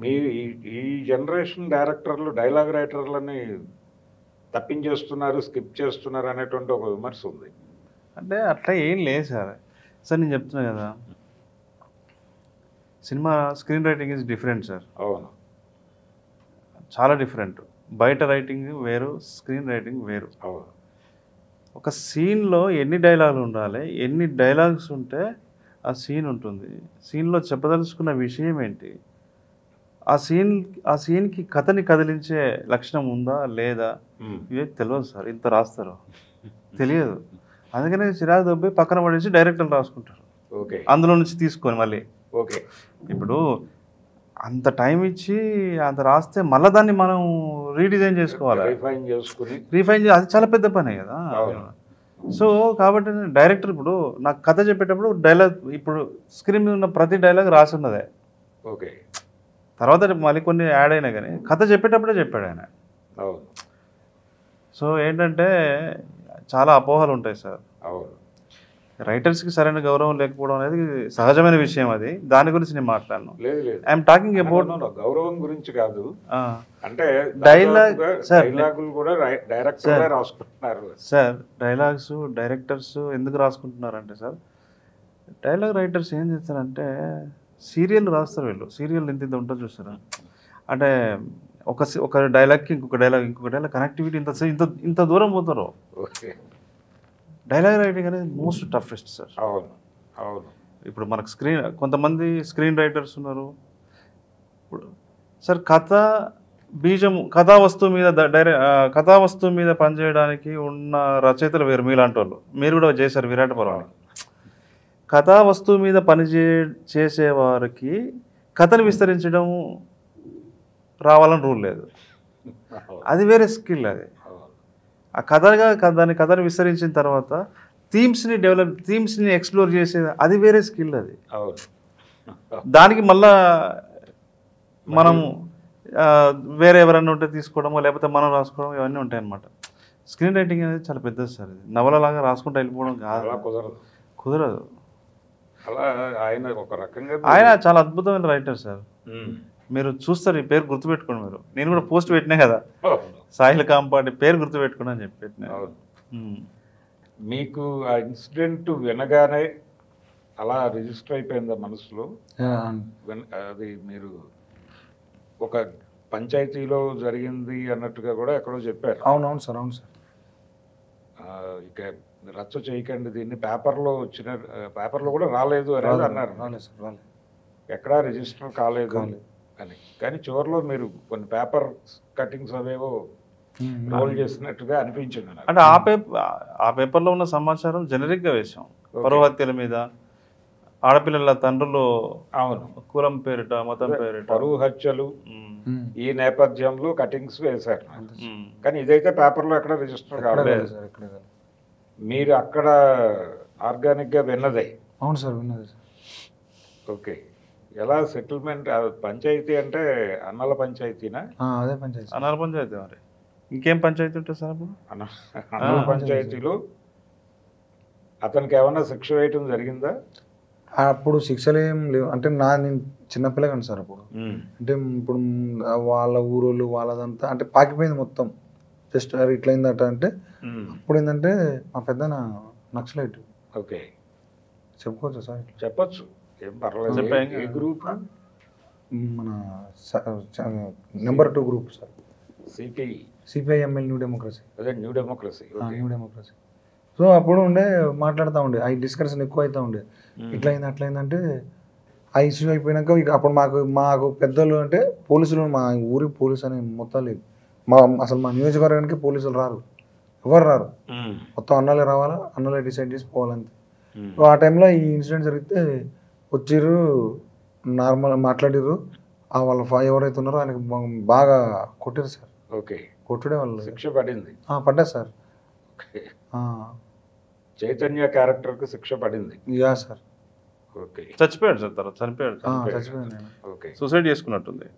మీ ఈ ఈ జనరేషన్ డైరెక్టర్లు డైలాగ్ రైటర్లని తప్పించేస్తున్నారు, స్కిప్ చేస్తున్నారు అనేటువంటి ఒక విమర్శ ఉంది. అంటే అట్లా ఏం లేదు సార్. సార్ నేను చెప్తున్నా కదా, cinema screen writing is different sir. అవును. చాలా డిఫరెంట్. బయట రైటింగ్ వేరు, స్క్రీన్ రైటింగ్ వేరు. అవును. ఒక సీన్లో ఎన్ని డైలాగులు ఉండాలి, ఎన్ని డైలాగ్స్ ఉంటే ఆ సీన్ ఉంటుంది, సీన్లో చెప్పదలుచుకున్న విషయం ఏంటి, ఆ సీన్కి కథని కదిలించే లక్షణం ఉందా లేదా, ఇవే తెలియదు సార్. ఇంత రాస్తారు తెలియదు. అందుకనే చిరాకు దొబ్బి పక్కన పడేసి డైరెక్టర్లు రాసుకుంటారు. ఓకే. అందులో నుంచి తీసుకొని మళ్ళీ. ఓకే. ఇప్పుడు అంత టైం ఇచ్చి అంత రాస్తే మళ్ళీ దాన్ని మనం రీడిజైన్ చేసుకోవాలి, రీఫైన్ అది చాలా పెద్ద పనే కదా. సో కాబట్టి డైరెక్టర్ ఇప్పుడు నాకు కథ చెప్పేటప్పుడు డైలాగ్, ఇప్పుడు స్క్రీన్ మీద ఉన్న ప్రతి డైలాగ్ రాసి ఉన్నదే. ఓకే. తర్వాత మళ్ళీ కొన్ని యాడ్ అయినా కానీ కథ చెప్పేటప్పుడే చెప్పాడు ఆయన. సో ఏంటంటే చాలా అపోహలు ఉంటాయి సార్. రైటర్స్కి సరైన గౌరవం లేకపోవడం అనేది సహజమైన విషయం. అది దాని గురించి నేను మాట్లాడను. ఐఎమ్ టాకింగ్ అబౌట్ గౌరవం గురించి కాదు, అంటే డైలాగులు కూడా డైరెక్టర్లే రాసుకుంటున్నారు సార్. డైలాగ్స్ డైరెక్టర్స్ ఎందుకు రాసుకుంటున్నారంటే సార్, డైలాగ్ రైటర్స్ ఏం చేస్తారంటే సీరియల్ రాస్తారు. వీళ్ళు సీరియల్ ఇంత ఇంత ఉంటుంది చూస్తారా, అంటే ఒక డైలాగ్కి ఇంకొక డైలాగ్ కనెక్టివిటీ ఇంత ఇంత దూరం పోతారు. డైలాగ్ రైటింగ్ అనేది మోస్ట్ టఫెస్ట్ సార్. అవును. అవును. ఇప్పుడు మనకు కొంతమంది స్క్రీన్ రైటర్స్ ఉన్నారు. ఇప్పుడు సార్ కథా వస్తువు మీద పనిచేయడానికి ఉన్న రచయితలు వేరు. మీలాంటి వాళ్ళు మీరు కూడా చేశారు విరాట పర్వాన్ని. కథా వస్తువు మీద చేసేవారికి కథను విస్తరించడం రావాలని రూల్ లేదు. అది వేరే స్కిల్. అది ఆ కథను విస్తరించిన తర్వాత థీమ్స్ని ఎక్స్ప్లోర్ చేసేది అది వేరే స్కిల్. అది దానికి మళ్ళా మనం వేరే ఎవరన్నా ఉంటే తీసుకోవడమో లేకపోతే మనం రాసుకోవడం ఇవన్నీ ఉంటాయి అన్నమాట. స్క్రీన్ రైటింగ్ అనేది చాలా పెద్దది సార్. ఇది నవలలాగా రాసుకుంటూ వెళ్ళిపోవడం కాదు, కుదరదు. ఆయన చాలా అద్భుతమైన రైటర్ సార్. మీరు చూస్తారు, ఈ పేరు గుర్తుపెట్టుకోండి. మీరు నేను కూడా పోస్ట్ పెట్టినా కదా, సాహిల్ కాంపాటి పేరు గుర్తుపెట్టుకోండి అని చెప్పి పెట్టినా. మీకు ఆ ఇన్సిడెంట్ వినగానే అలా రిజిస్టర్ అయిపోయిందా మనసులో? అది మీరు ఒక పంచాయతీలో జరిగింది అన్నట్టుగా కూడా ఎక్కడో చెప్పారు. అవునవును సార్. అవును సార్. ఇక రచ్చ చేయకండి, దీన్ని పేపర్లో కూడా రాలేదు అనేది అన్నారు. ఎక్కడా రిజిస్టర్ కాలేదు అని. కానీ చివరిలో మీరు కొన్ని పేపర్ కటింగ్స్ అవేవో రోల్ చేసినట్టుగా అనిపించింది. అంటే ఆ పేపర్లో ఉన్న సమాచారం జనరిక్గా వేసాం. పరువు హత్యల మీద, ఆడపిల్లల తండ్రులు కులం పేరిట, మతం పేరిట పరువు హత్యలు, ఈ నేపథ్యంలో కటింగ్స్ వేశారు. కానీ ఇదైతే పేపర్లో ఎక్కడ రిజిస్టర్ కాలేదు. మీరు అక్కడ ఆర్గానిక్గా విన్నదే? అవును సార్, విన్నదే సార్. ఓకే. ఎలా సెటిల్మెంట్? పంచాయతీ అంటే అన్నల పంచాయతీనా? అదే పంచాయతీ. అన్నల పంచాయతీ. మరి ఇంకేం పంచాయతీ ఉంటుంది సార్? అప్పుడు అన్నల పంచాయతీలో అతనికి ఏమన్నా శిక్ష వేయటం జరిగిందా? అప్పుడు శిక్షలు ఏం లేవు. అంటే నేను చిన్నపిల్లగాను సార్ అప్పుడు. అంటే ఇప్పుడు వాళ్ళ ఊరోళ్ళు వాళ్ళదంతా అంటే పాకిపోయింది మొత్తం. జస్ట్ ఇట్లయిందట. అంటే అప్పుడు ఏంటంటే మా పెద్ద నక్సలైట్. ఓకే. చెప్పుకోవచ్చా సార్? చెప్పచ్చు, ఏం పర్వాలేదు. ఏ గ్రూప్? మన number 2 group sir. CPIML new democracy. అదే new democracy. New democracy. So అప్పుడు ఉండే మాట్లాడుతూ ఉండే, ఆ డిస్కషన్ ఎక్కువ అవుతూ ఉండే. ఇట్లయింది అట్లయిందంటే ఆ ఇష్యూ అయిపోయినాక అప్పుడు మాకు పెద్దలు అంటే పోలీసులు, మా ఊరి పోలీసు అనే మొత్తం లేదు. అసలు మా నియోజకవర్గానికి పోలీసులు రారు, ఎవరు రారు. మొత్తం అన్నలే రావాలా, అన్నలే డిసైడ్ చేసి పోవాలంతే. ఆ టైంలో ఈ ఇన్సిడెంట్ జరిగితే వచ్చిర్రు, నార్మల్ మాట్లాడిర్రు. వాళ్ళ ఎవరైతే ఉన్నారో ఆయనకి బాగా కొట్టారు సార్. ఓకే. కొట్టుడే వాళ్ళు. శిక్ష పడింది? పడ్డా సార్. చైతన్య క్యారెక్టర్కి శిక్ష పడింది? Yeah sir. ఓకే. చచ్చిపోయాడు సార్. తర్వాత చనిపోయాడు. చచ్చిపోయాడు. ఓకే. సూసైడ్ చేసుకున్నట్టుంది.